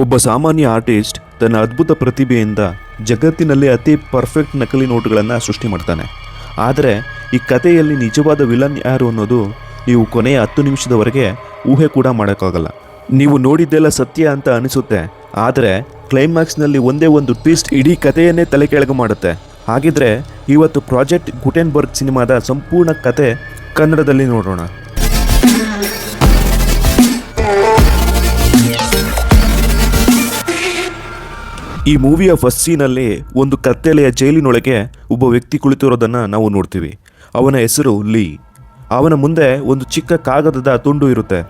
ಒಬ್ಬ ಸಾಮಾನ್ಯ ಆರ್ಟಿಸ್ಟ್ ತನ್ನ ಅದ್ಭುತ ಪ್ರತಿಭೆಯಿಂದ ಜಗತ್ತಿನಲ್ಲಿ ಅತಿ ಪರ್ಫೆಕ್ಟ್ ನಕಲಿ ನೋಟುಗಳನ್ನು ಸೃಷ್ಟಿ ಮಾಡ್ತಾನೆ. ಆದರೆ ಈ ಕಥೆಯಲ್ಲಿ ನಿಜವಾದ ವಿಲನ್ ಯಾರು ಅನ್ನೋದು ನೀವು ಕೊನೆಯ 10 ನಿಮಿಷದವರೆಗೆ ಊಹೆ ಕೂಡ ಮಾಡೋಕ್ಕಾಗಲ್ಲ. ನೀವು ನೋಡಿದ್ದೆಲ್ಲ ಸತ್ಯ ಅಂತ ಅನಿಸುತ್ತೆ, ಆದರೆ ಕ್ಲೈಮ್ಯಾಕ್ಸ್ನಲ್ಲಿ ಒಂದೇ ಒಂದು ಟ್ವಿಸ್ಟ್ ಇಡೀ ಕಥೆಯನ್ನೇ ತಲೆ ಕೆಳಗೆ ಮಾಡುತ್ತೆ. ಹಾಗಿದ್ರೆ ಇವತ್ತು ಪ್ರಾಜೆಕ್ಟ್ ಗುಟೆನ್ಬರ್ಗ್ ಸಿನಿಮಾದ ಸಂಪೂರ್ಣ ಕತೆ ಕನ್ನಡದಲ್ಲಿ ನೋಡೋಣ. ಈ ಮೂವಿಯ ಫಸ್ಟ್ ಸೀನಲ್ಲಿ ಒಂದು ಕತ್ತಲೆಯ ಜೈಲಿನೊಳಗೆ ಒಬ್ಬ ವ್ಯಕ್ತಿ ಕುಳಿತಿರೋದನ್ನು ನಾವು ನೋಡ್ತೀವಿ. ಅವನ ಹೆಸರು ಲೀ. ಅವನ ಮುಂದೆ ಒಂದು ಚಿಕ್ಕ ಕಾಗದದ ತುಂಡು ಇರುತ್ತೆ.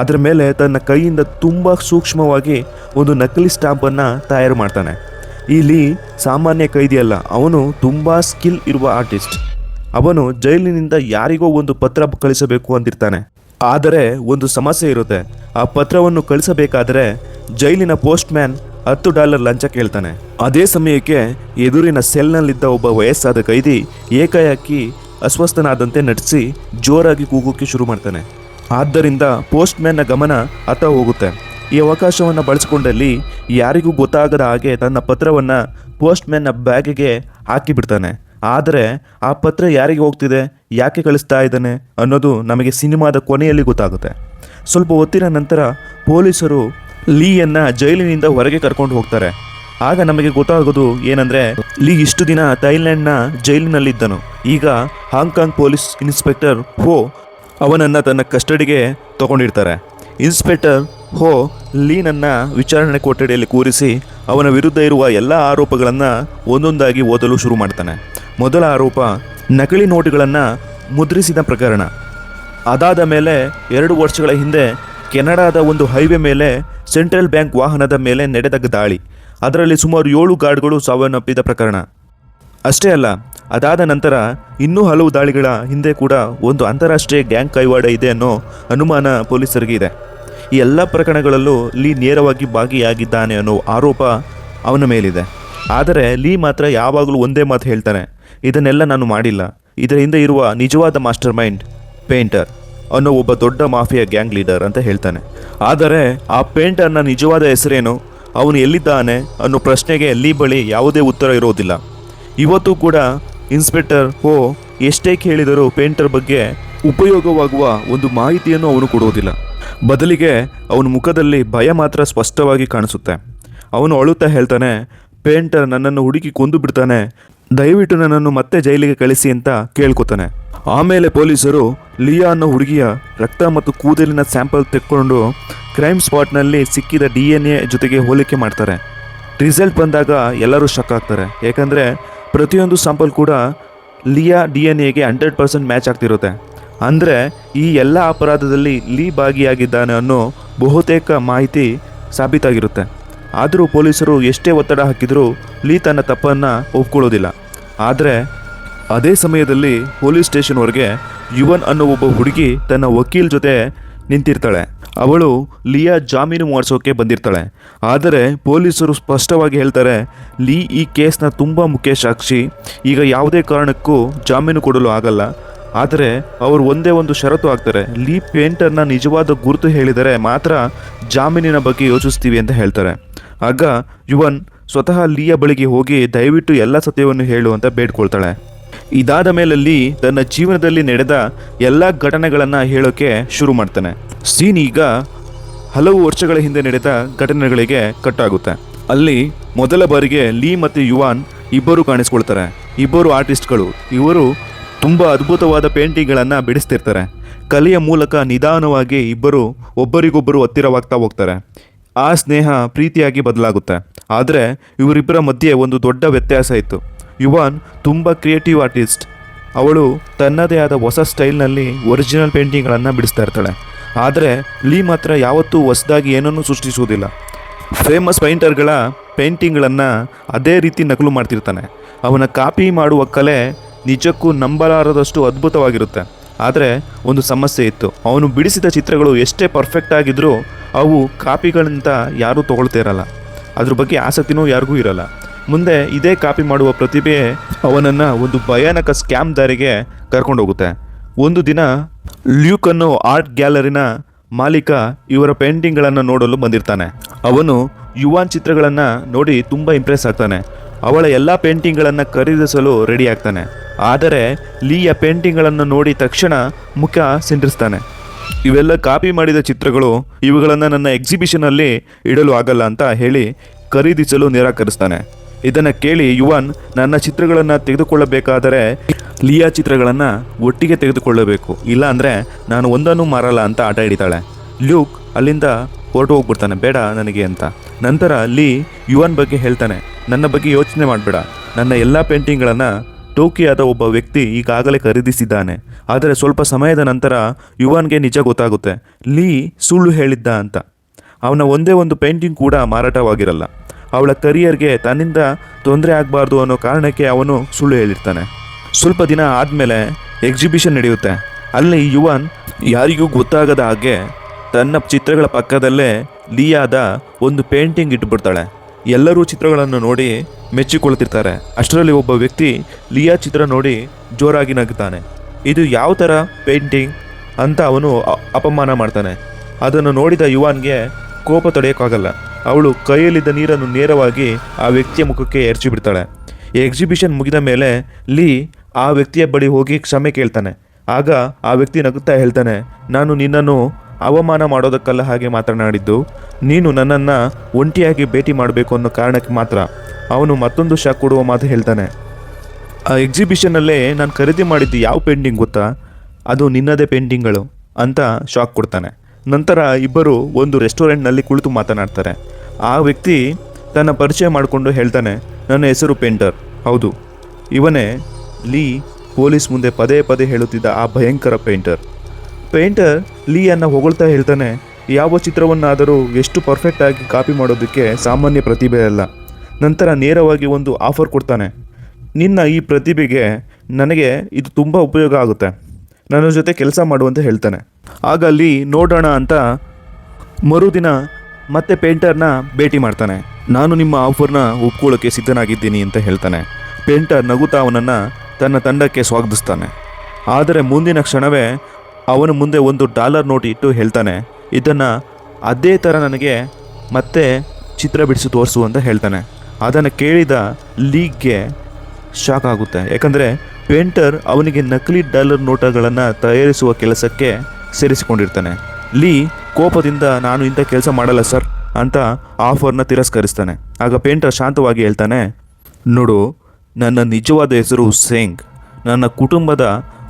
ಅದರ ಮೇಲೆ ತನ್ನ ಕೈಯಿಂದ ತುಂಬ ಸೂಕ್ಷ್ಮವಾಗಿ ಒಂದು ನಕಲಿ ಸ್ಟಾಂಪನ್ನು ತಯಾರು ಮಾಡ್ತಾನೆ. ಈ ಲೀ ಸಾಮಾನ್ಯ ಕೈದಿಯಲ್ಲ, ಅವನು ತುಂಬ ಸ್ಕಿಲ್ ಇರುವ ಆರ್ಟಿಸ್ಟ್. ಅವನು ಜೈಲಿನಿಂದ ಯಾರಿಗೋ ಒಂದು ಪತ್ರ ಕಳಿಸಬೇಕು ಅಂತಿರ್ತಾನೆ. ಆದರೆ ಒಂದು ಸಮಸ್ಯೆ ಇರುತ್ತೆ. ಆ ಪತ್ರವನ್ನು ಕಳಿಸಬೇಕಾದರೆ ಜೈಲಿನ ಪೋಸ್ಟ್ಮ್ಯಾನ್ $10 ಲಂಚ ಕೇಳ್ತಾನೆ. ಅದೇ ಸಮಯಕ್ಕೆ ಎದುರಿನ ಸೆಲ್ನಲ್ಲಿದ್ದ ಒಬ್ಬ ವಯಸ್ಸಾದ ಕೈದಿ ಏಕಾಏಕಿ ಅಸ್ವಸ್ಥನಾದಂತೆ ನಟಿಸಿ ಜೋರಾಗಿ ಕೂಗೋಕ್ಕೆ ಶುರು ಮಾಡ್ತಾನೆ. ಆದ್ದರಿಂದ ಪೋಸ್ಟ್ಮ್ಯಾನ್ನ ಗಮನ ಅತ್ತ ಹೋಗುತ್ತೆ. ಈ ಅವಕಾಶವನ್ನು ಬಳಸಿಕೊಂಡಲ್ಲಿ ಯಾರಿಗೂ ಗೊತ್ತಾಗದ ಹಾಗೆ ತನ್ನ ಪತ್ರವನ್ನು ಪೋಸ್ಟ್ಮ್ಯಾನ್ನ ಬ್ಯಾಗಿಗೆ ಹಾಕಿಬಿಡ್ತಾನೆ. ಆದರೆ ಆ ಪತ್ರ ಯಾರಿಗೆ ಹೋಗ್ತಿದೆ, ಯಾಕೆ ಕಳಿಸ್ತಾ ಇದ್ದಾನೆ ಅನ್ನೋದು ನಮಗೆ ಸಿನಿಮಾದ ಕೊನೆಯಲ್ಲಿ ಗೊತ್ತಾಗುತ್ತೆ. ಸ್ವಲ್ಪ ಹೊತ್ತಿನ ನಂತರ ಪೊಲೀಸರು ಲೀಯನ್ನು ಜೈಲಿನಿಂದ ಹೊರಗೆ ಕರ್ಕೊಂಡು ಹೋಗ್ತಾರೆ. ಆಗ ನಮಗೆ ಗೊತ್ತಾಗೋದು ಏನಂದರೆ, ಲೀ ಇಷ್ಟು ದಿನ ಥೈಲ್ಯಾಂಡ್ನ ಜೈಲಿನಲ್ಲಿದ್ದನು. ಈಗ ಹಾಂಗ್ಕಾಂಗ್ ಪೊಲೀಸ್ ಇನ್ಸ್ಪೆಕ್ಟರ್ ಹೋ ಅವನನ್ನು ತನ್ನ ಕಸ್ಟಡಿಗೆ ತಗೊಂಡಿರ್ತಾರೆ. ಇನ್ಸ್ಪೆಕ್ಟರ್ ಹೋ ಲೀನನ್ನು ವಿಚಾರಣೆ ಕೊಠಡಿಯಲ್ಲಿ ಕೂರಿಸಿ ಅವನ ವಿರುದ್ಧ ಇರುವ ಎಲ್ಲ ಆರೋಪಗಳನ್ನು ಒಂದೊಂದಾಗಿ ಓದಲು ಶುರು ಮಾಡ್ತಾನೆ. ಮೊದಲ ಆರೋಪ ನಕಲಿ ನೋಟುಗಳನ್ನು ಮುದ್ರಿಸಿದ ಪ್ರಕರಣ. ಅದಾದ ಮೇಲೆ 2 ವರ್ಷಗಳ ಹಿಂದೆ ಕೆನಡಾದ ಒಂದು ಹೈವೇ ಮೇಲೆ ಸೆಂಟ್ರಲ್ ಬ್ಯಾಂಕ್ ವಾಹನದ ಮೇಲೆ ನಡೆದ ದಾಳಿ. ಅದರಲ್ಲಿ ಸುಮಾರು 7 ಗಾರ್ಡ್ಗಳು ಸಾವನ್ನಪ್ಪಿದ ಪ್ರಕರಣ. ಅಷ್ಟೇ ಅಲ್ಲ, ಅದಾದ ನಂತರ ಇನ್ನೂ ಹಲವು ದಾಳಿಗಳ ಹಿಂದೆ ಕೂಡ ಒಂದು ಅಂತಾರಾಷ್ಟ್ರೀಯ ಗ್ಯಾಂಗ್ ಕೈವಾಡ ಇದೆ ಅನ್ನೋ ಅನುಮಾನ ಪೊಲೀಸರಿಗೆ ಇದೆ. ಈ ಎಲ್ಲ ಪ್ರಕರಣಗಳಲ್ಲೂ ಲೀ ನೇರವಾಗಿ ಭಾಗಿಯಾಗಿದ್ದಾನೆ ಅನ್ನೋ ಆರೋಪ ಅವನ ಮೇಲಿದೆ. ಆದರೆ ಲೀ ಮಾತ್ರ ಯಾವಾಗಲೂ ಒಂದೇ ಮಾತು ಹೇಳ್ತಾನೆ, ಇದನ್ನೆಲ್ಲ ನಾನು ಮಾಡಿಲ್ಲ. ಇದರ ಹಿಂದೆ ಇರುವ ನಿಜವಾದ ಮಾಸ್ಟರ್ ಮೈಂಡ್ ಪೇಂಟರ್ ಅನ್ನೋ ಒಬ್ಬ ದೊಡ್ಡ ಮಾಫಿಯಾ ಗ್ಯಾಂಗ್ ಲೀಡರ್ ಅಂತ ಹೇಳ್ತಾನೆ. ಆದರೆ ಆ ಪೇಂಟರ್ನ ನಿಜವಾದ ಹೆಸರೇನು, ಅವನು ಎಲ್ಲಿದ್ದಾನೆ ಅನ್ನೋ ಪ್ರಶ್ನೆಗೆ ಲೀ ಬಳಿ ಯಾವುದೇ ಉತ್ತರ ಇರೋದಿಲ್ಲ. ಇವತ್ತು ಕೂಡ ಇನ್ಸ್ಪೆಕ್ಟರ್ ಹೋ ಎಷ್ಟೇ ಕೇಳಿದರೂ ಪೇಂಟರ್ ಬಗ್ಗೆ ಉಪಯೋಗವಾಗುವ ಒಂದು ಮಾಹಿತಿಯನ್ನು ಅವನು ಕೊಡುವುದಿಲ್ಲ. ಬದಲಿಗೆ ಅವನ ಮುಖದಲ್ಲಿ ಭಯ ಮಾತ್ರ ಸ್ಪಷ್ಟವಾಗಿ ಕಾಣಿಸುತ್ತೆ. ಅವನು ಅಳುತ್ತಾ ಹೇಳ್ತಾನೆ, ಪೇಂಟರ್ ನನ್ನನ್ನು ಹುಡುಕಿ ಕೊಂದು ಬಿಡ್ತಾನೆ, ದಯವಿಟ್ಟು ನನ್ನನ್ನು ಮತ್ತೆ ಜೈಲಿಗೆ ಕಳಿಸಿ ಅಂತ ಕೇಳ್ಕೊತಾನೆ. ಆಮೇಲೆ ಪೊಲೀಸರು ಲಿಯಾ ಅನ್ನೋ ಹುಡುಗಿಯ ರಕ್ತ ಮತ್ತು ಕೂದಲಿನ ಸ್ಯಾಂಪಲ್ ತೆಕ್ಕೊಂಡು ಕ್ರೈಮ್ ಸ್ಪಾಟ್ನಲ್ಲಿ ಸಿಕ್ಕಿದ DNA ಜೊತೆಗೆ ಹೋಲಿಕೆ ಮಾಡ್ತಾರೆ. ರಿಸಲ್ಟ್ ಬಂದಾಗ ಎಲ್ಲರೂ ಶಕ್ ಆಗ್ತಾರೆ. ಯಾಕಂದರೆ ಪ್ರತಿಯೊಂದು ಸ್ಯಾಂಪಲ್ ಕೂಡ ಲಿಯಾ DNAಗೆ 100% ಮ್ಯಾಚ್ ಆಗ್ತಿರುತ್ತೆ. ಅಂದರೆ ಈ ಎಲ್ಲ ಅಪರಾಧದಲ್ಲಿ ಲೀ ಭಾಗಿಯಾಗಿದ್ದಾನೆ ಅನ್ನೋ ಬಹುತೇಕ ಮಾಹಿತಿ ಸಾಬೀತಾಗಿರುತ್ತೆ. ಆದರೂ ಪೊಲೀಸರು ಎಷ್ಟೇ ಒತ್ತಡ ಹಾಕಿದರೂ ಲೀ ತನ್ನ ತಪ್ಪನ್ನು ಒಪ್ಕೊಳ್ಳೋದಿಲ್ಲ. ಆದರೆ ಅದೇ ಸಮಯದಲ್ಲಿ ಪೊಲೀಸ್ ಸ್ಟೇಷನ್ವರೆಗೆ ಯುವನ್ ಅನ್ನೋ ಒಬ್ಬ ಹುಡುಗಿ ತನ್ನ ವಕೀಲ್ ಜೊತೆ ನಿಂತಿರ್ತಾಳೆ. ಅವಳು ಲಿಯಾ ಜಾಮೀನು ಮಾಡಿಸೋಕೆ ಬಂದಿರ್ತಾಳೆ. ಆದರೆ ಪೊಲೀಸರು ಸ್ಪಷ್ಟವಾಗಿ ಹೇಳ್ತಾರೆ, ಲೀ ಈ ಕೇಸ್ನ ತುಂಬ ಮುಖ್ಯ ಸಾಕ್ಷಿ, ಈಗ ಯಾವುದೇ ಕಾರಣಕ್ಕೂ ಜಾಮೀನು ಕೊಡಲು ಆಗಲ್ಲ. ಆದರೆ ಅವರು ಒಂದೇ ಒಂದು ಷರತ್ತು ಹಾಕ್ತಾರೆ, ಲೀ ಪೇಂಟರ್ನ ನಿಜವಾದ ಗುರುತು ಹೇಳಿದರೆ ಮಾತ್ರ ಜಾಮೀನಿನ ಬಗ್ಗೆ ಯೋಚಿಸ್ತೀವಿ ಅಂತ ಹೇಳ್ತಾರೆ. ಆಗ ಯುವನ್ ಸ್ವತಃ ಲೀಯ ಬಳಿಗೆ ಹೋಗಿ ದಯವಿಟ್ಟು ಎಲ್ಲ ಸತ್ಯವನ್ನು ಹೇಳು ಅಂತ ಬೇಡ್ಕೊಳ್ತಾಳೆ. ಇದಾದ ಮೇಲೆ ಲೀ ತನ್ನ ಜೀವನದಲ್ಲಿ ನಡೆದ ಎಲ್ಲ ಘಟನೆಗಳನ್ನು ಹೇಳೋಕ್ಕೆ ಶುರು ಮಾಡ್ತಾನೆ. ಸೀನ್ ಈಗ ಹಲವು ವರ್ಷಗಳ ಹಿಂದೆ ನಡೆದ ಘಟನೆಗಳಿಗೆ ಕಟ್ಟಾಗುತ್ತೆ. ಅಲ್ಲಿ ಮೊದಲ ಬಾರಿಗೆ ಲೀ ಮತ್ತು ಯುವಾನ್ ಇಬ್ಬರು ಕಾಣಿಸ್ಕೊಳ್ತಾರೆ. ಇಬ್ಬರು ಆರ್ಟಿಸ್ಟ್ಗಳು. ಇವರು ತುಂಬ ಅದ್ಭುತವಾದ ಪೇಂಟಿಂಗ್ಗಳನ್ನು ಬಿಡಿಸ್ತಿರ್ತಾರೆ. ಕಲೆಯ ಮೂಲಕ ನಿಧಾನವಾಗಿ ಇಬ್ಬರು ಒಬ್ಬರಿಗೊಬ್ಬರು ಹತ್ತಿರವಾಗ್ತಾ ಹೋಗ್ತಾರೆ. ಆ ಸ್ನೇಹ ಪ್ರೀತಿಯಾಗಿ ಬದಲಾಗುತ್ತೆ. ಆದರೆ ಇವರಿಬ್ಬರ ಮಧ್ಯೆ ಒಂದು ದೊಡ್ಡ ವ್ಯತ್ಯಾಸ ಇತ್ತು. ಯುವಾನ್ ತುಂಬ ಕ್ರಿಯೇಟಿವ್ ಆರ್ಟಿಸ್ಟ್. ಅವಳು ತನ್ನದೇ ಆದ ಹೊಸ ಸ್ಟೈಲ್ನಲ್ಲಿ ಒರಿಜಿನಲ್ ಪೇಂಟಿಂಗ್ಗಳನ್ನು ಬಿಡಿಸ್ತಾ ಇರ್ತಾಳೆ. ಆದರೆ ಲೀ ಮಾತ್ರ ಯಾವತ್ತೂ ಹೊಸದಾಗಿ ಏನನ್ನೂ ಸೃಷ್ಟಿಸುವುದಿಲ್ಲ. ಫೇಮಸ್ ಪೇಂಟರ್ಗಳ ಪೇಂಟಿಂಗ್ಗಳನ್ನು ಅದೇ ರೀತಿ ನಕಲು ಮಾಡ್ತಿರ್ತಾನೆ. ಅವನ ಕಾಪಿ ಮಾಡುವ ಕಲೆ ನಿಜಕ್ಕೂ ನಂಬಲಾರದಷ್ಟು ಅದ್ಭುತವಾಗಿರುತ್ತೆ. ಆದರೆ ಒಂದು ಸಮಸ್ಯೆ ಇತ್ತು. ಅವನು ಬಿಡಿಸಿದ ಚಿತ್ರಗಳು ಎಷ್ಟೇ ಪರ್ಫೆಕ್ಟ್ ಆಗಿದ್ರೂ ಅವು ಕಾಪಿಗಳಿಂದ ಯಾರೂ ತೊಗೊಳ್ತಾ ಇರಲ್ಲ. ಅದ್ರ ಬಗ್ಗೆ ಆಸಕ್ತಿನೂ ಯಾರಿಗೂ ಇರಲ್ಲ. ಮುಂದೆ ಇದೇ ಕಾಪಿ ಮಾಡುವ ಪ್ರತಿಭೆ ಅವನನ್ನು ಒಂದು ಭಯಾನಕ ಸ್ಕ್ಯಾಮ್ ದಾರಿಗೆ ಕರ್ಕೊಂಡೋಗುತ್ತೆ. ಒಂದು ದಿನ ಲ್ಯೂಕ್ ಅನ್ನೋ ಆರ್ಟ್ ಗ್ಯಾಲರಿನ ಮಾಲೀಕ ಇವರ ಪೇಂಟಿಂಗ್ಗಳನ್ನು ನೋಡಲು ಬಂದಿರ್ತಾನೆ. ಅವನು ಯುವಾನ್ ಚಿತ್ರಗಳನ್ನು ನೋಡಿ ತುಂಬ ಇಂಪ್ರೆಸ್ ಆಗ್ತಾನೆ. ಅವಳ ಎಲ್ಲ ಪೇಂಟಿಂಗ್ಗಳನ್ನು ಖರೀದಿಸಲು ರೆಡಿ ಆಗ್ತಾನೆ. ಆದರೆ ಲೀಯ ಪೇಂಟಿಂಗ್ಗಳನ್ನು ನೋಡಿ ತಕ್ಷಣ ಮುಖ ಸಿಂಡ್ರಿಸ್ತಾನೆ. ಇವೆಲ್ಲ ಕಾಪಿ ಮಾಡಿದ ಚಿತ್ರಗಳು, ಇವುಗಳನ್ನು ನನ್ನ ಎಕ್ಸಿಬಿಷನಲ್ಲಿ ಇಡಲು ಆಗಲ್ಲ ಅಂತ ಹೇಳಿ ಖರೀದಿಸಲು ನಿರಾಕರಿಸ್ತಾನೆ. ಇದನ್ನು ಕೇಳಿ ಯುವಾನ್, ನನ್ನ ಚಿತ್ರಗಳನ್ನು ತೆಗೆದುಕೊಳ್ಳಬೇಕಾದರೆ ಲಿಯಾ ಚಿತ್ರಗಳನ್ನು ಒಟ್ಟಿಗೆ ತೆಗೆದುಕೊಳ್ಳಬೇಕು, ಇಲ್ಲ ಅಂದರೆ ನಾನು ಒಂದನ್ನು ಮಾರಲ್ಲ ಅಂತ ಆಟ ಹಿಡಿತಾಳೆ. ಲ್ಯೂಕ್ ಅಲ್ಲಿಂದ ಹೊರಟು ಹೋಗ್ಬಿಡ್ತಾನೆ, ಬೇಡ ನನಗೆ ಅಂತ. ನಂತರ ಲೀ ಯುವಾನ್ ಬಗ್ಗೆ ಹೇಳ್ತಾನೆ, ನನ್ನ ಬಗ್ಗೆ ಯೋಚನೆ ಮಾಡಬೇಡ, ನನ್ನ ಎಲ್ಲ ಪೇಂಟಿಂಗ್ಗಳನ್ನು ಟೋಕಿಯಾದ ಒಬ್ಬ ವ್ಯಕ್ತಿ ಈಗಾಗಲೇ ಖರೀದಿಸಿದ್ದಾನೆ. ಆದರೆ ಸ್ವಲ್ಪ ಸಮಯದ ನಂತರ ಯುವಾನ್ಗೆ ನಿಜ ಗೊತ್ತಾಗುತ್ತೆ, ಲೀ ಸುಳ್ಳು ಹೇಳಿದ್ದ ಅಂತ. ಅವನ ಒಂದೇ ಒಂದು ಪೇಂಟಿಂಗ್ ಕೂಡ ಮಾರಾಟವಾಗಿರಲ್ಲ. ಅವಳ ಕರಿಯರ್ಗೆ ತನ್ನಿಂದ ತೊಂದರೆ ಆಗಬಾರ್ದು ಅನ್ನೋ ಕಾರಣಕ್ಕೆ ಅವನು ಸುಳ್ಳು ಹೇಳಿರ್ತಾನೆ. ಸ್ವಲ್ಪ ದಿನ ಆದಮೇಲೆ ಎಕ್ಸಿಬಿಷನ್ ನಡೆಯುತ್ತೆ. ಅಲ್ಲಿ ಯುವಾನ್ ಯಾರಿಗೂ ಗೊತ್ತಾಗದ ಹಾಗೆ ತನ್ನ ಚಿತ್ರಗಳ ಪಕ್ಕದಲ್ಲೇ ಲಿಯಾದ ಒಂದು ಪೇಂಟಿಂಗ್ ಇಟ್ಬಿಡ್ತಾಳೆ. ಎಲ್ಲರೂ ಚಿತ್ರಗಳನ್ನು ನೋಡಿ ಮೆಚ್ಚಿಕೊಳ್ತಿರ್ತಾರೆ. ಅಷ್ಟರಲ್ಲಿ ಒಬ್ಬ ವ್ಯಕ್ತಿ ಲಿಯಾ ಚಿತ್ರ ನೋಡಿ ಜೋರಾಗಿ ನಗ್ತಾನೆ. ಇದು ಯಾವ ಥರ ಪೇಂಟಿಂಗ್ ಅಂತ ಅವನು ಅಪಮಾನ ಮಾಡ್ತಾನೆ. ಅದನ್ನು ನೋಡಿದ ಯುವಾನ್ಗೆ ಕೋಪ ತಡೆಯೋಕ್ಕಾಗಲ್ಲ. ಅವಳು ಕೈಯಲ್ಲಿದ್ದ ನೀರನ್ನು ನೇರವಾಗಿ ಆ ವ್ಯಕ್ತಿಯ ಮುಖಕ್ಕೆ ಎರಚಿ ಬಿಡ್ತಾಳೆ. ಎಕ್ಸಿಬಿಷನ್ ಮುಗಿದ ಮೇಲೆ ಲೀ ಆ ವ್ಯಕ್ತಿಯ ಬಳಿ ಹೋಗಿ ಕ್ಷಮೆ ಕೇಳ್ತಾನೆ. ಆಗ ಆ ವ್ಯಕ್ತಿ ನಗುತ್ತಾ ಹೇಳ್ತಾನೆ, ನಾನು ನಿನ್ನನ್ನು ಅವಮಾನ ಮಾಡೋದಕ್ಕಲ್ಲ ಹಾಗೆ ಮಾತನಾಡಿದ್ದು, ನೀನು ನನ್ನನ್ನು ಒಂಟಿಯಾಗಿ ಭೇಟಿ ಮಾಡಬೇಕು ಅನ್ನೋ ಕಾರಣಕ್ಕೆ ಮಾತ್ರ. ಅವನು ಮತ್ತೊಂದು ಶಾಕ್ ಕೊಡುವ ಮಾತು ಹೇಳ್ತಾನೆ, ಆ ಎಕ್ಸಿಬಿಷನ್ನಲ್ಲೇ ನಾನು ಖರೀದಿ ಮಾಡಿದ್ದು ಯಾವ ಪೇಂಟಿಂಗ್ ಗೊತ್ತಾ, ಅದು ನಿನ್ನದೇ ಪೇಂಟಿಂಗ್ಗಳು ಅಂತ ಶಾಕ್ ಕೊಡ್ತಾನೆ. ನಂತರ ಇಬ್ಬರು ಒಂದು ರೆಸ್ಟೋರೆಂಟ್ನಲ್ಲಿ ಕುಳಿತು ಮಾತನಾಡ್ತಾರೆ. ಆ ವ್ಯಕ್ತಿ ತನ್ನ ಪರಿಚಯ ಮಾಡಿಕೊಂಡು ಹೇಳ್ತಾನೆ, ನನ್ನ ಹೆಸರು ಪೇಂಟರ್. ಹೌದು, ಇವನೇ ಲೀ ಪೊಲೀಸ್ ಮುಂದೆ ಪದೇ ಪದೇ ಹೇಳುತ್ತಿದ್ದ ಆ ಭಯಂಕರ ಪೇಂಟರ್. ಲೀಯನ್ನು ಹೊಗಳ್ತಾ ಹೇಳ್ತಾನೆ, ಯಾವ ಚಿತ್ರವನ್ನಾದರೂ ಎಷ್ಟು ಪರ್ಫೆಕ್ಟಾಗಿ ಕಾಪಿ ಮಾಡೋದಕ್ಕೆ ಸಾಮಾನ್ಯ ಪ್ರತಿಭೆ ಅಲ್ಲ. ನಂತರ ನೇರವಾಗಿ ಒಂದು ಆಫರ್ ಕೊಡ್ತಾನೆ, ನಿನ್ನ ಈ ಪ್ರತಿಭೆಗೆ ನನಗೆ ಇದು ತುಂಬ ಉಪಯೋಗ ಆಗುತ್ತೆ, ನನ್ನ ಜೊತೆ ಕೆಲಸ ಮಾಡುವಂತೆ ಹೇಳ್ತಾನೆ. ಆಗ ಲೀ ನೋಡೋಣ ಅಂತ ಮರುದಿನ ಮತ್ತೆ ಪೇಂಟರ್ನ ಭೇಟಿ ಮಾಡ್ತಾನೆ. ನಾನು ನಿಮ್ಮ ಆಫರ್ನ ಒಪ್ಕೊಳ್ಳೋಕ್ಕೆ ಸಿದ್ಧನಾಗಿದ್ದೀನಿ ಅಂತ ಹೇಳ್ತಾನೆ. ಪೇಂಟರ್ ನಗುತ್ತಾ ಅವನನ್ನು ತನ್ನ ತಂಡಕ್ಕೆ ಸ್ವಾಗತಿಸ್ತಾನೆ. ಆದರೆ ಮುಂದಿನ ಕ್ಷಣವೇ ಅವನ ಮುಂದೆ $1 ನೋಟ್ ಇಟ್ಟು ಹೇಳ್ತಾನೆ, ಇದನ್ನು ಅದೇ ಥರ ನನಗೆ ಮತ್ತೆ ಚಿತ್ರ ಬಿಡಿಸಿ ತೋರಿಸು ಅಂತ ಹೇಳ್ತಾನೆ. ಅದನ್ನು ಕೇಳಿದ ಲೀಗ್ಗೆ ಶಾಕ್ ಆಗುತ್ತೆ. ಯಾಕಂದರೆ ಪೇಂಟರ್ ಅವನಿಗೆ ನಕಲಿ $1 ನೋಟುಗಳನ್ನು ತಯಾರಿಸುವ ಕೆಲಸಕ್ಕೆ ಸೇರಿಸಿಕೊಂಡಿರ್ತಾನೆ. ಲೀ ಕೋಪದಿಂದ ನಾನು ಇಂಥ ಕೆಲಸ ಮಾಡಲ್ಲ ಸರ್ ಅಂತ ಆಫರ್ನ ತಿರಸ್ಕರಿಸ್ತಾನೆ. ಆಗ ಪೇಂಟರ್ ಶಾಂತವಾಗಿ ಹೇಳ್ತಾನೆ, ನೋಡು, ನನ್ನ ನಿಜವಾದ ಹೆಸರು ಸೇಂಗ್. ನನ್ನ ಕುಟುಂಬದ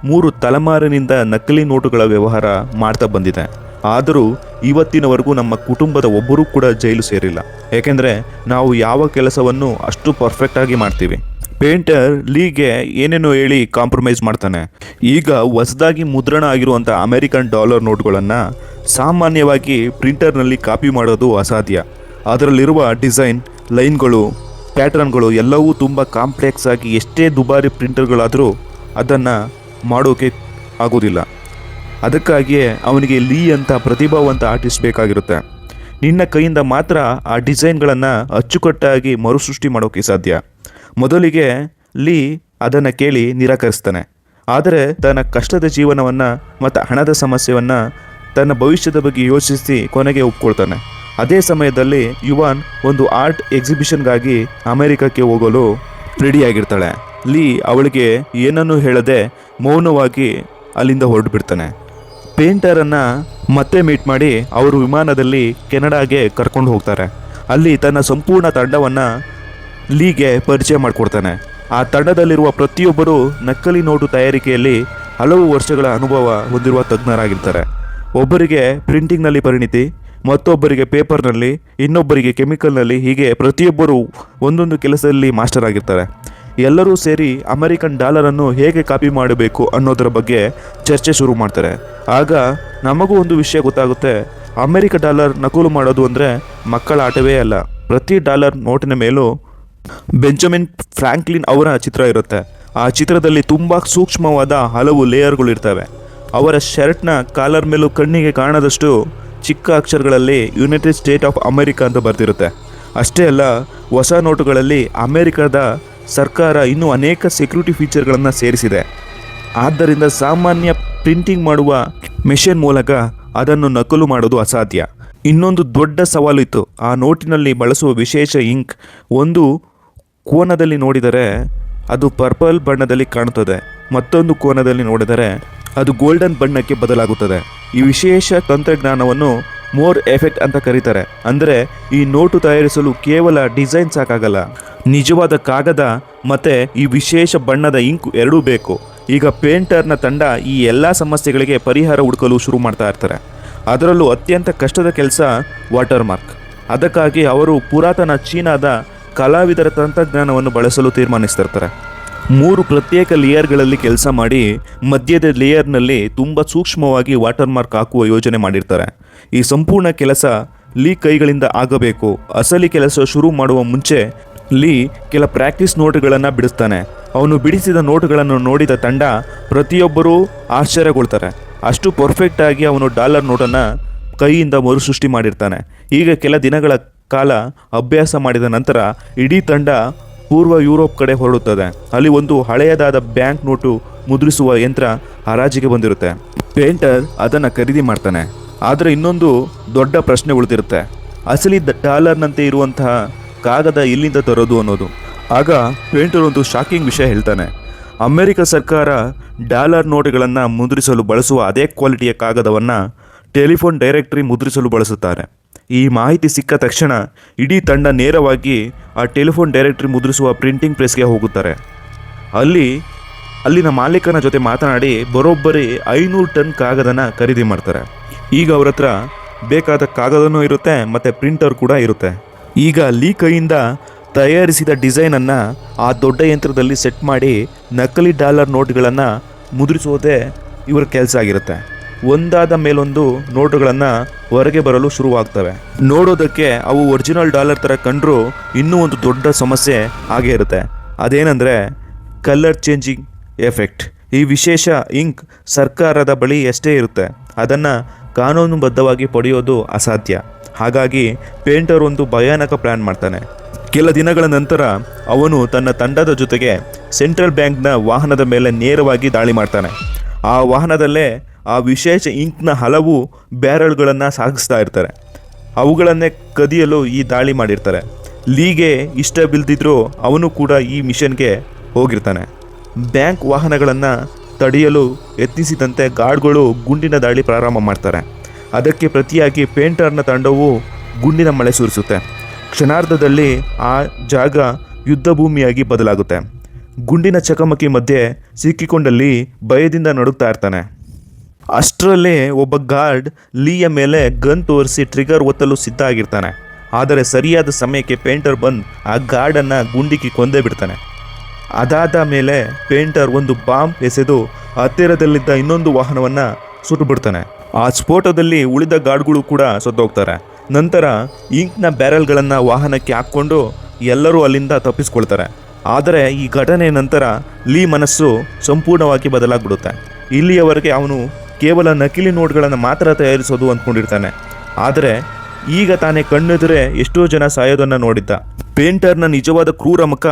3 ತಲೆಮಾರಿನಿಂದ ನಕಲಿ ನೋಟುಗಳ ವ್ಯವಹಾರ ಮಾಡ್ತಾ ಬಂದಿದೆ. ಆದರೂ ಇವತ್ತಿನವರೆಗೂ ನಮ್ಮ ಕುಟುಂಬದ ಒಬ್ಬರೂ ಕೂಡ ಜೈಲು ಸೇರಿಲ್ಲ, ಏಕೆಂದರೆ ನಾವು ಯಾವ ಕೆಲಸವನ್ನು ಅಷ್ಟು ಪರ್ಫೆಕ್ಟಾಗಿ ಮಾಡ್ತೀವಿ. ಪೇಂಟರ್ ಲೀಗೆ ಏನೇನೋ ಹೇಳಿ ಕಾಂಪ್ರಮೈಸ್ ಮಾಡ್ತಾನೆ. ಈಗ ಹೊಸದಾಗಿ ಮುದ್ರಣ ಆಗಿರುವಂಥ ಅಮೆರಿಕನ್ $1 ನೋಟುಗಳನ್ನು ಸಾಮಾನ್ಯವಾಗಿ ಪ್ರಿಂಟರ್ನಲ್ಲಿ ಕಾಪಿ ಮಾಡೋದು ಅಸಾಧ್ಯ. ಅದರಲ್ಲಿರುವ ಡಿಸೈನ್, ಲೈನ್ಗಳು, ಪ್ಯಾಟ್ರನ್ಗಳು ಎಲ್ಲವೂ ತುಂಬ ಕಾಂಪ್ಲೆಕ್ಸ್ ಆಗಿ ಎಷ್ಟೇ ದುಬಾರಿ ಪ್ರಿಂಟರ್ಗಳಾದರೂ ಅದನ್ನು ಮಾಡೋಕ್ಕೆ ಆಗೋದಿಲ್ಲ. ಅದಕ್ಕಾಗಿಯೇ ಅವನಿಗೆ ಲೀ ಅಂತ ಪ್ರತಿಭಾವಂತ ಆರ್ಟಿಸ್ಟ್ ಬೇಕಾಗಿರುತ್ತೆ. ನಿನ್ನ ಕೈಯಿಂದ ಮಾತ್ರ ಆ ಡಿಸೈನ್ಗಳನ್ನು ಅಚ್ಚುಕಟ್ಟಾಗಿ ಮರುಸೃಷ್ಟಿ ಮಾಡೋಕ್ಕೆ ಸಾಧ್ಯ. ಮೊದಲಿಗೆ ಲೀ ಅದನ್ನು ಕೇಳಿ ನಿರಾಕರಿಸ್ತಾನೆ. ಆದರೆ ತನ್ನ ಕಷ್ಟದ ಜೀವನವನ್ನು ಮತ್ತು ಹಣದ ಸಮಸ್ಯೆಯನ್ನು, ತನ್ನ ಭವಿಷ್ಯದ ಬಗ್ಗೆ ಯೋಚಿಸಿ ಕೊನೆಗೆ ಒಪ್ಕೊಳ್ತಾನೆ. ಅದೇ ಸಮಯದಲ್ಲಿ ಯುವಾನ್ ಒಂದು ಆರ್ಟ್ ಎಕ್ಸಿಬಿಷನ್ಗಾಗಿ ಅಮೆರಿಕಕ್ಕೆ ಹೋಗಲು ರೆಡಿಯಾಗಿರ್ತಾಳೆ. ಲೀ ಅವಳಿಗೆ ಏನನ್ನೂ ಹೇಳದೆ ಮೌನವಾಗಿ ಅಲ್ಲಿಂದ ಹೊರಟು ಬಿಡ್ತಾನೆ. ಪೇಂಟರನ್ನು ಮತ್ತೆ ಮೀಟ್ ಮಾಡಿ ಅವರು ವಿಮಾನದಲ್ಲಿ ಕೆನಡಾಗೆ ಕರ್ಕೊಂಡು ಹೋಗ್ತಾರೆ. ಅಲ್ಲಿ ತನ್ನ ಸಂಪೂರ್ಣ ತಂಡವನ್ನು ಲೀಗೆ ಪರಿಚಯ ಮಾಡಿಕೊಡ್ತಾನೆ. ಆ ತಂಡದಲ್ಲಿರುವ ಪ್ರತಿಯೊಬ್ಬರೂ ನಕಲಿ ನೋಟು ತಯಾರಿಕೆಯಲ್ಲಿ ಹಲವು ವರ್ಷಗಳ ಅನುಭವ ಹೊಂದಿರುವ ತಜ್ಞರಾಗಿರ್ತಾರೆ. ಒಬ್ಬರಿಗೆ ಪ್ರಿಂಟಿಂಗ್ನಲ್ಲಿ ಪರಿಣಿತಿ, ಮತ್ತೊಬ್ಬರಿಗೆ ಪೇಪರ್ನಲ್ಲಿ, ಇನ್ನೊಬ್ಬರಿಗೆ ಕೆಮಿಕಲ್ನಲ್ಲಿ, ಹೀಗೆ ಪ್ರತಿಯೊಬ್ಬರೂ ಒಂದೊಂದು ಕೆಲಸದಲ್ಲಿ ಮಾಸ್ಟರ್ ಆಗಿರ್ತಾರೆ. ಎಲ್ಲರೂ ಸೇರಿ ಅಮೆರಿಕನ್ $1 ಹೇಗೆ ಕಾಪಿ ಮಾಡಬೇಕು ಅನ್ನೋದರ ಬಗ್ಗೆ ಚರ್ಚೆ ಶುರು ಮಾಡ್ತಾರೆ. ಆಗ ನಮಗೂ ಒಂದು ವಿಷಯ ಗೊತ್ತಾಗುತ್ತೆ, ಅಮೆರಿಕ $1 ನಕಲು ಮಾಡೋದು ಅಂದರೆ ಮಕ್ಕಳ ಆಟವೇ ಅಲ್ಲ. ಪ್ರತಿ $1 ನೋಟಿನ ಮೇಲೂ ಬೆಂಜಮಿನ್ ಫ್ರಾಂಕ್ಲಿನ್ ಅವರ ಚಿತ್ರ ಇರುತ್ತೆ. ಆ ಚಿತ್ರದಲ್ಲಿ ತುಂಬ ಸೂಕ್ಷ್ಮವಾದ ಹಲವು ಲೇಯರ್ಗಳು ಇರ್ತವೆ. ಅವರ ಶರ್ಟ್ನ ಕಾಲರ್ ಮೇಲೂ ಕಣ್ಣಿಗೆ ಕಾಣದಷ್ಟು ಚಿಕ್ಕ ಅಕ್ಷರಗಳಲ್ಲಿ ಯುನೈಟೆಡ್ ಸ್ಟೇಟ್ ಆಫ್ ಅಮೆರಿಕ ಅಂತ ಬರ್ತಿರುತ್ತೆ. ಅಷ್ಟೇ ಅಲ್ಲ, ಹೊಸ ನೋಟುಗಳಲ್ಲಿ ಅಮೆರಿಕದ ಸರ್ಕಾರ ಇನ್ನೂ ಅನೇಕ ಸೆಕ್ಯೂರಿಟಿ ಫೀಚರ್ಗಳನ್ನು ಸೇರಿಸಿದೆ. ಆದ್ದರಿಂದ ಸಾಮಾನ್ಯ ಪ್ರಿಂಟಿಂಗ್ ಮಾಡುವ ಮೆಷಿನ್ ಮೂಲಕ ಅದನ್ನು ನಕಲು ಮಾಡೋದು ಅಸಾಧ್ಯ. ಇನ್ನೊಂದು ದೊಡ್ಡ ಸವಾಲು ಇತ್ತು. ಆ ನೋಟಿನಲ್ಲಿ ಬಳಸುವ ವಿಶೇಷ ಇಂಕ್ ಒಂದು ಕೋನದಲ್ಲಿ ನೋಡಿದರೆ ಅದು ಪರ್ಪಲ್ ಬಣ್ಣದಲ್ಲಿ ಕಾಣುತ್ತದೆ, ಮತ್ತೊಂದು ಕೋನದಲ್ಲಿ ನೋಡಿದರೆ ಅದು ಗೋಲ್ಡನ್ ಬಣ್ಣಕ್ಕೆ ಬದಲಾಗುತ್ತದೆ. ಈ ವಿಶೇಷ ತಂತ್ರಜ್ಞಾನವನ್ನು ಮೋರ್ ಎಫೆಕ್ಟ್ ಅಂತ ಕರೀತಾರೆ. ಅಂದರೆ ಈ ನೋಟು ತಯಾರಿಸಲು ಕೇವಲ ಡಿಸೈನ್ ಸಾಕಾಗಲ್ಲ, ನಿಜವಾದ ಕಾಗದ ಮತ್ತು ಈ ವಿಶೇಷ ಬಣ್ಣದ ಇಂಕ್ ಎರಡೂ ಬೇಕು. ಈಗ ಪೇಂಟರ್ನ ತಂಡ ಈ ಎಲ್ಲ ಸಮಸ್ಯೆಗಳಿಗೆ ಪರಿಹಾರ ಹುಡುಕಲು ಶುರು ಮಾಡ್ತಾ ಇರ್ತಾರೆ. ಅದರಲ್ಲೂ ಅತ್ಯಂತ ಕಷ್ಟದ ಕೆಲಸ ವಾಟರ್ ಮಾರ್ಕ್. ಅದಕ್ಕಾಗಿ ಅವರು ಪುರಾತನ ಚೀನಾದ ಕಲಾವಿದರ ತಂತ್ರಜ್ಞಾನವನ್ನು ಬಳಸಲು ತೀರ್ಮಾನಿಸ್ತಿರ್ತಾರೆ. 3 ಪ್ರತ್ಯೇಕ ಲೇಯರ್ಗಳಲ್ಲಿ ಕೆಲಸ ಮಾಡಿ ಮಧ್ಯದ ಲೇಯರ್ನಲ್ಲಿ ತುಂಬ ಸೂಕ್ಷ್ಮವಾಗಿ ವಾಟರ್ ಮಾರ್ಕ್ ಹಾಕುವ ಯೋಜನೆ ಮಾಡಿರ್ತಾರೆ. ಈ ಸಂಪೂರ್ಣ ಕೆಲಸ ಲೀ ಕೈಗಳಿಂದ ಆಗಬೇಕು. ಅಸಲಿ ಕೆಲಸ ಶುರು ಮಾಡುವ ಮುಂಚೆ ಲೀ ಕೆಲ ಪ್ರಾಕ್ಟೀಸ್ ನೋಟುಗಳನ್ನು ಬಿಡಿಸ್ತಾನೆ. ಅವನು ಬಿಡಿಸಿದ ನೋಟುಗಳನ್ನು ನೋಡಿದ ತಂಡ ಪ್ರತಿಯೊಬ್ಬರೂ ಆಶ್ಚರ್ಯಗೊಳ್ತಾರೆ. ಅಷ್ಟು ಪರ್ಫೆಕ್ಟಾಗಿ ಅವನು ಡಾಲರ್ ನೋಟನ್ನು ಕೈಯಿಂದ ಮರುಸೃಷ್ಟಿ ಮಾಡಿರ್ತಾನೆ. ಈಗ ಕೆಲ ದಿನಗಳ ಕಾಲ ಅಭ್ಯಾಸ ಮಾಡಿದ ನಂತರ ಇಡೀ ತಂಡ ಪೂರ್ವ ಯುರೋಪ್ ಕಡೆ ಹೊರಡುತ್ತದೆ. ಅಲ್ಲಿ ಒಂದು ಹಳೆಯದಾದ ಬ್ಯಾಂಕ್ ನೋಟು ಮುದ್ರಿಸುವ ಯಂತ್ರ ಹರಾಜಿಗೆ ಬಂದಿರುತ್ತೆ. ಪೇಂಟರ್ ಅದನ್ನು ಖರೀದಿ ಮಾಡ್ತಾನೆ. ಆದರೆ ಇನ್ನೊಂದು ದೊಡ್ಡ ಪ್ರಶ್ನೆ ಉಳಿದಿರುತ್ತೆ, ಅಸಲಿ ಡಾಲರ್ನಂತೆ ಇರುವಂತಹ ಕಾಗದ ಎಲ್ಲಿಂದ ತರೋದು ಅನ್ನೋದು. ಆಗ ಪೇಂಟರ್ ಒಂದು ಶಾಕಿಂಗ್ ವಿಷಯ ಹೇಳ್ತಾನೆ. ಅಮೆರಿಕ ಸರ್ಕಾರ ಡಾಲರ್ ನೋಟುಗಳನ್ನು ಮುದ್ರಿಸಲು ಬಳಸುವ ಅದೇ ಕ್ವಾಲಿಟಿಯ ಕಾಗದವನ್ನು ಟೆಲಿಫೋನ್ ಡೈರೆಕ್ಟರಿ ಮುದ್ರಿಸಲು ಬಳಸುತ್ತಾರೆ. ಈ ಮಾಹಿತಿ ಸಿಕ್ಕ ತಕ್ಷಣ ಇಡೀ ತಂಡ ನೇರವಾಗಿ ಆ ಟೆಲಿಫೋನ್ ಡೈರೆಕ್ಟರಿ ಮುದ್ರಿಸುವ ಪ್ರಿಂಟಿಂಗ್ ಪ್ರೆಸ್ಗೆ ಹೋಗುತ್ತಾರೆ. ಅಲ್ಲಿನ ಮಾಲೀಕನ ಜೊತೆ ಮಾತನಾಡಿ ಬರೋಬ್ಬರಿ 500 ಟನ್ ಕಾಗದನ ಖರೀದಿ ಮಾಡ್ತಾರೆ. ಈಗ ಅವ್ರ ಹತ್ರ ಬೇಕಾದ ಕಾಗದನೂ ಇರುತ್ತೆ ಮತ್ತು ಪ್ರಿಂಟರ್ ಕೂಡ ಇರುತ್ತೆ. ಈಗ ಲೀ ಕೈಯಿಂದ ತಯಾರಿಸಿದ ಡಿಸೈನನ್ನು ಆ ದೊಡ್ಡ ಯಂತ್ರದಲ್ಲಿ ಸೆಟ್ ಮಾಡಿ ನಕಲಿ ಡಾಲರ್ ನೋಟ್ಗಳನ್ನು ಮುದ್ರಿಸೋದೇ ಇವರ ಕೆಲಸ ಆಗಿರುತ್ತೆ. ಒಂದಾದ ಮೇಲೊಂದು ನೋಟುಗಳನ್ನು ಹೊರಗೆ ಬರಲು ಶುರುವಾಗ್ತವೆ. ನೋಡೋದಕ್ಕೆ ಅವು ಒರಿಜಿನಲ್ ಡಾಲರ್ ಥರ ಕಂಡ್ರೂ ಇನ್ನೂ ಒಂದು ದೊಡ್ಡ ಸಮಸ್ಯೆ ಆಗೇ ಇರುತ್ತೆ. ಅದೇನೆಂದರೆ ಕಲರ್ ಚೇಂಜಿಂಗ್ ಎಫೆಕ್ಟ್. ಈ ವಿಶೇಷ ಇಂಕ್ ಸರ್ಕಾರದ ಬಳಿ ಎಷ್ಟೇ ಇರುತ್ತೆ, ಅದನ್ನು ಕಾನೂನುಬದ್ಧವಾಗಿ ಪಡೆಯೋದು ಅಸಾಧ್ಯ. ಹಾಗಾಗಿ ಪೇಂಟರ್ ಒಂದು ಭಯಾನಕ ಪ್ಲ್ಯಾನ್ ಮಾಡ್ತಾನೆ. ಕೆಲ ದಿನಗಳ ನಂತರ ಅವನು ತನ್ನ ತಂಡದ ಜೊತೆಗೆ ಸೆಂಟ್ರಲ್ ಬ್ಯಾಂಕ್ನ ವಾಹನದ ಮೇಲೆ ನೇರವಾಗಿ ದಾಳಿ ಮಾಡ್ತಾನೆ. ಆ ವಾಹನದಲ್ಲೇ ಆ ವಿಶೇಷ ಇಂಕ್ನ ಹಲವು ಬ್ಯಾರಲ್ಗಳನ್ನು ಸಾಗಿಸ್ತಾ ಇರ್ತಾರೆ. ಅವುಗಳನ್ನೇ ಕದಿಯಲು ಈ ದಾಳಿ ಮಾಡಿರ್ತಾರೆ. ಲೀಗೆ ಇಷ್ಟವಿಲ್ಲದಿದ್ದರೂ ಅವನು ಕೂಡ ಈ ಮಿಷನ್ಗೆ ಹೋಗಿರ್ತಾನೆ. ಬ್ಯಾಂಕ್ ವಾಹನಗಳನ್ನು ತಡೆಯಲು ಯತ್ನಿಸಿದಂತೆ ಗಾರ್ಡ್ಗಳು ಗುಂಡಿನ ದಾಳಿ ಪ್ರಾರಂಭ ಮಾಡ್ತಾರೆ. ಅದಕ್ಕೆ ಪ್ರತಿಯಾಗಿ ಪೇಂಟರ್ನ ತಂಡವು ಗುಂಡಿನ ಮಳೆ ಸುರಿಸುತ್ತೆ. ಕ್ಷಣಾರ್ಧದಲ್ಲಿ ಆ ಜಾಗ ಯುದ್ಧ ಭೂಮಿಯಾಗಿ ಬದಲಾಗುತ್ತೆ. ಗುಂಡಿನ ಚಕಮಕಿ ಮಧ್ಯೆ ಸಿಕ್ಕಿಕೊಂಡಲ್ಲಿ ಭಯದಿಂದ ನಡುಗ್ತಾ ಇರ್ತಾನೆ. ಅಷ್ಟರಲ್ಲೇ ಒಬ್ಬ ಗಾರ್ಡ್ ಲೀಯ ಮೇಲೆ ಗನ್ ತೋರಿಸಿ ಟ್ರಿಗರ್ ಒತ್ತಲು ಸಿದ್ಧ ಆಗಿರ್ತಾನೆ. ಆದರೆ ಸರಿಯಾದ ಸಮಯಕ್ಕೆ ಪೇಂಟರ್ ಬಂದು ಆ ಗಾರ್ಡನ್ನು ಗುಂಡಿಗೆ ಕೊಂದೇ ಬಿಡ್ತಾನೆ. ಅದಾದ ಮೇಲೆ ಪೇಂಟರ್ ಒಂದು ಬಾಂಬ್ ಎಸೆದು ಹತ್ತಿರದಲ್ಲಿದ್ದ ಇನ್ನೊಂದು ವಾಹನವನ್ನು ಸುಟ್ಟುಬಿಡ್ತಾನೆ. ಆ ಸ್ಫೋಟದಲ್ಲಿ ಉಳಿದ ಗಾರ್ಡ್ಗಳು ಕೂಡ ಸತ್ತೋಗ್ತಾರೆ. ನಂತರ ಇಂಕ್ನ ಬ್ಯಾರಲ್ಗಳನ್ನು ವಾಹನಕ್ಕೆ ಹಾಕ್ಕೊಂಡು ಎಲ್ಲರೂ ಅಲ್ಲಿಂದ ತಪ್ಪಿಸ್ಕೊಳ್ತಾರೆ. ಆದರೆ ಈ ಘಟನೆ ನಂತರ ಲೀ ಮನಸ್ಸು ಸಂಪೂರ್ಣವಾಗಿ ಬದಲಾಗ್ಬಿಡುತ್ತೆ. ಇಲ್ಲಿಯವರೆಗೆ ಅವನು ಕೇವಲ ನಕಲಿ ನೋಟ್ಗಳನ್ನು ಮಾತ್ರ ತಯಾರಿಸೋದು ಅಂದ್ಕೊಂಡಿರ್ತಾನೆ. ಆದರೆ ಈಗ ತಾನೇ ಕಣ್ಣೆದುರೇ ಎಷ್ಟೋ ಜನ ಸಾಯೋದನ್ನು ನೋಡಿದ್ದ. ಪೇಂಟರ್ನ ನಿಜವಾದ ಕ್ರೂರ ಮುಖ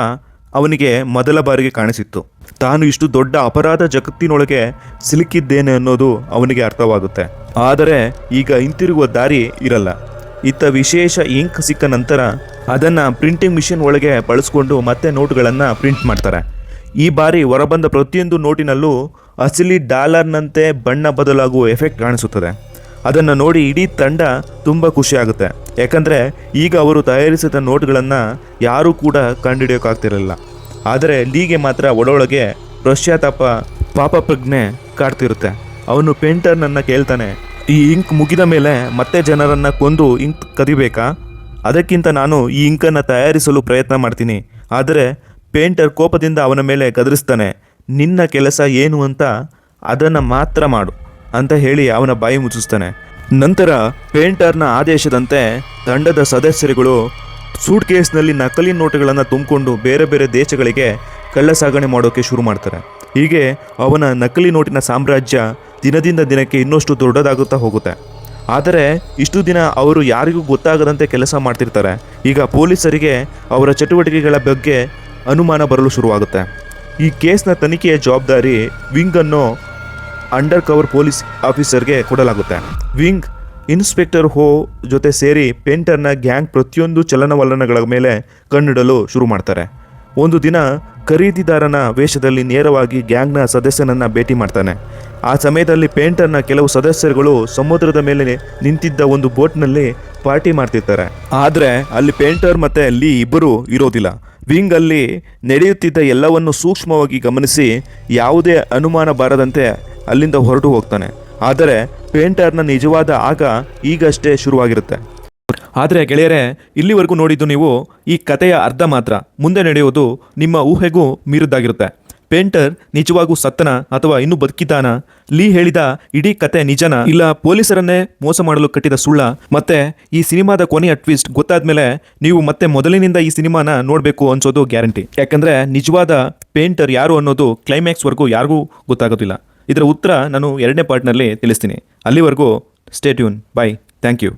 ಅವನಿಗೆ ಮೊದಲ ಬಾರಿಗೆ ಕಾಣಿಸಿತ್ತು. ತಾನು ಇಷ್ಟು ದೊಡ್ಡ ಅಪರಾಧ ಜಗತ್ತಿನೊಳಗೆ ಸಿಲುಕಿದ್ದೇನೆ ಅನ್ನೋದು ಅವನಿಗೆ ಅರ್ಥವಾಗುತ್ತೆ. ಆದರೆ ಈಗ ಹಿಂತಿರುಗುವ ದಾರಿ ಇರಲ್ಲ. ಇತ್ತ ವಿಶೇಷ ಇಂಕ್ ಸಿಕ್ಕ ನಂತರ ಅದನ್ನು ಪ್ರಿಂಟಿಂಗ್ ಮಿಷಿನ್ ಒಳಗೆ ಬಳಸ್ಕೊಂಡು ಮತ್ತೆ ನೋಟುಗಳನ್ನು ಪ್ರಿಂಟ್ ಮಾಡ್ತಾರೆ. ಈ ಬಾರಿ ಹೊರಬಂದ ಪ್ರತಿಯೊಂದು ನೋಟಿನಲ್ಲೂ ಅಸಲಿ ಡಾಲರ್ನಂತೆ ಬಣ್ಣ ಬದಲಾಗುವ ಎಫೆಕ್ಟ್ ಕಾಣಿಸುತ್ತದೆ. ಅದನ್ನು ನೋಡಿ ಇಡೀ ತಂಡ ತುಂಬ ಖುಷಿಯಾಗುತ್ತೆ. ಯಾಕಂದರೆ ಈಗ ಅವರು ತಯಾರಿಸಿದ ನೋಟ್ಗಳನ್ನು ಯಾರೂ ಕೂಡ ಕಂಡುಹಿಡಿಯೋಕ್ಕಾಗ್ತಿರಲಿಲ್ಲ. ಆದರೆ ಲೀಗೆ ಮಾತ್ರ ಒಳೊಳಗೆ ಪಾಪ ಪ್ರಜ್ಞೆ ಕಾಡ್ತಿರುತ್ತೆ. ಅವನು ಪೇಂಟರ್ನನ್ನು ಕೇಳ್ತಾನೆ, ಈ ಇಂಕ್ ಮುಗಿದ ಮೇಲೆ ಮತ್ತೆ ಜನರನ್ನು ಕೊಂದು ಇಂಕ್ ಕದಿಬೇಕಾ? ಅದಕ್ಕಿಂತ ನಾನು ಈ ಇಂಕನ್ನು ತಯಾರಿಸಲು ಪ್ರಯತ್ನ ಮಾಡ್ತೀನಿ. ಆದರೆ ಪೇಂಟರ್ ಕೋಪದಿಂದ ಅವನ ಮೇಲೆ ಗದರಿಸ್ತಾನೆ. ನಿನ್ನ ಕೆಲಸ ಏನು ಅಂತ ಅದನ್ನು ಮಾತ್ರ ಮಾಡು ಅಂತ ಹೇಳಿ ಅವನ ಬಾಯಿ ಮುಚ್ಚಿಸ್ತಾನೆ. ನಂತರ ಪೇಂಟರ್ನ ಆದೇಶದಂತೆ ತಂಡದ ಸದಸ್ಯರುಗಳು ಸೂಟ್ ಕೇಸ್ನಲ್ಲಿ ನಕಲಿ ನೋಟುಗಳನ್ನು ತುಂಬಿಕೊಂಡು ಬೇರೆ ಬೇರೆ ದೇಶಗಳಿಗೆ ಕಳ್ಳ ಸಾಗಣೆ ಮಾಡೋಕ್ಕೆ ಶುರು ಮಾಡ್ತಾರೆ. ಹೀಗೆ ಅವನ ನಕಲಿ ನೋಟಿನ ಸಾಮ್ರಾಜ್ಯ ದಿನದಿಂದ ದಿನಕ್ಕೆ ಇನ್ನಷ್ಟು ದೊಡ್ಡದಾಗುತ್ತಾ ಹೋಗುತ್ತೆ. ಆದರೆ ಇಷ್ಟು ದಿನ ಅವರು ಯಾರಿಗೂ ಗೊತ್ತಾಗದಂತೆ ಕೆಲಸ ಮಾಡ್ತಿರ್ತಾರೆ. ಈಗ ಪೊಲೀಸರಿಗೆ ಅವರ ಚಟುವಟಿಕೆಗಳ ಬಗ್ಗೆ ಅನುಮಾನ ಬರಲು ಶುರುವಾಗುತ್ತೆ. ಈ ಕೇಸ್ನ ತನಿಖೆಯ ಜವಾಬ್ದಾರಿ ವಿಂಗ್ ಅನ್ನೋ ಅಂಡರ್ ಕವರ್ ಪೊಲೀಸ್ ಆಫೀಸರ್ಗೆ ಕೊಡಲಾಗುತ್ತೆ. ವಿಂಗ್ ಇನ್ಸ್ಪೆಕ್ಟರ್ ಹೋ ಜೊತೆ ಸೇರಿ ಪೇಂಟರ್ನ ಗ್ಯಾಂಗ್ ಪ್ರತಿಯೊಂದು ಚಲನವಲನಗಳ ಮೇಲೆ ಕಣ್ಣಿಡಲು ಶುರು ಮಾಡ್ತಾರೆ. ಒಂದು ದಿನ ಖರೀದಿದಾರನ ವೇಷದಲ್ಲಿ ನೇರವಾಗಿ ಗ್ಯಾಂಗ್ನ ಸದಸ್ಯನನ್ನು ಭೇಟಿ ಮಾಡ್ತಾನೆ. ಆ ಸಮಯದಲ್ಲಿ ಪೇಂಟರ್ನ ಕೆಲವು ಸದಸ್ಯರುಗಳು ಸಮುದ್ರದ ಮೇಲೆ ನಿಂತಿದ್ದ ಒಂದು ಬೋಟ್ನಲ್ಲಿ ಪಾರ್ಟಿ ಮಾಡ್ತಿರ್ತಾರೆ. ಆದರೆ ಅಲ್ಲಿ ಪೇಂಟರ್ ಮತ್ತು ಲೀ ಇಬ್ಬರು ಇರೋದಿಲ್ಲ. ವಿಂಗ್ ಅಲ್ಲಿ ನಡೆಯುತ್ತಿದ್ದ ಎಲ್ಲವನ್ನು ಸೂಕ್ಷ್ಮವಾಗಿ ಗಮನಿಸಿ ಯಾವುದೇ ಅನುಮಾನ ಬಾರದಂತೆ ಅಲ್ಲಿಂದ ಹೊರಟು ಹೋಗ್ತಾನೆ. ಆದರೆ ಪೇಂಟರ್ನ ನಿಜವಾದ ಆಗ ಈಗಷ್ಟೇ ಶುರುವಾಗಿರುತ್ತೆ. ಆದರೆ ಗೆಳೆಯರೇ, ಇಲ್ಲಿವರೆಗೂ ನೋಡಿದ್ದು ನೀವು ಈ ಕಥೆಯ ಅರ್ಧ ಮಾತ್ರ. ಮುಂದೆ ನಡೆಯೋದು ನಿಮ್ಮ ಊಹೆಗೂ ಮೀರಿದ್ದಾಗಿರುತ್ತೆ. ಪೇಂಟರ್ ನಿಜವಾಗೂ ಸತ್ತನ ಅಥವಾ ಇನ್ನೂ ಬದುಕಿದ್ದಾನ? ಲೀ ಹೇಳಿದ ಇಡೀ ಕತೆ ನಿಜನ, ಇಲ್ಲ ಪೊಲೀಸರನ್ನೇ ಮೋಸ ಮಾಡಲು ಕಟ್ಟಿದ ಸುಳ್ಳ? ಮತ್ತೆ ಈ ಸಿನಿಮಾದ ಕೊನೆಯ ಟ್ವಿಸ್ಟ್ ಗೊತ್ತಾದ್ಮೇಲೆ ನೀವು ಮತ್ತೆ ಮೊದಲಿನಿಂದ ಈ ಸಿನಿಮಾನ ನೋಡಬೇಕು ಅನ್ಸೋದು ಗ್ಯಾರಂಟಿ. ಯಾಕಂದ್ರೆ ನಿಜವಾದ ಪೇಂಟರ್ ಯಾರು ಅನ್ನೋದು ಕ್ಲೈಮ್ಯಾಕ್ಸ್ವರೆಗೂ ಯಾರಿಗೂ ಗೊತ್ತಾಗೋದಿಲ್ಲ. ಇದರ ಉತ್ತರ ನಾನು 2ನೇ ಪಾರ್ಟ್ನಲ್ಲಿ ತಿಳಿಸ್ತೀನಿ. ಅಲ್ಲಿವರೆಗೂ stay tune. Bye. Thank you.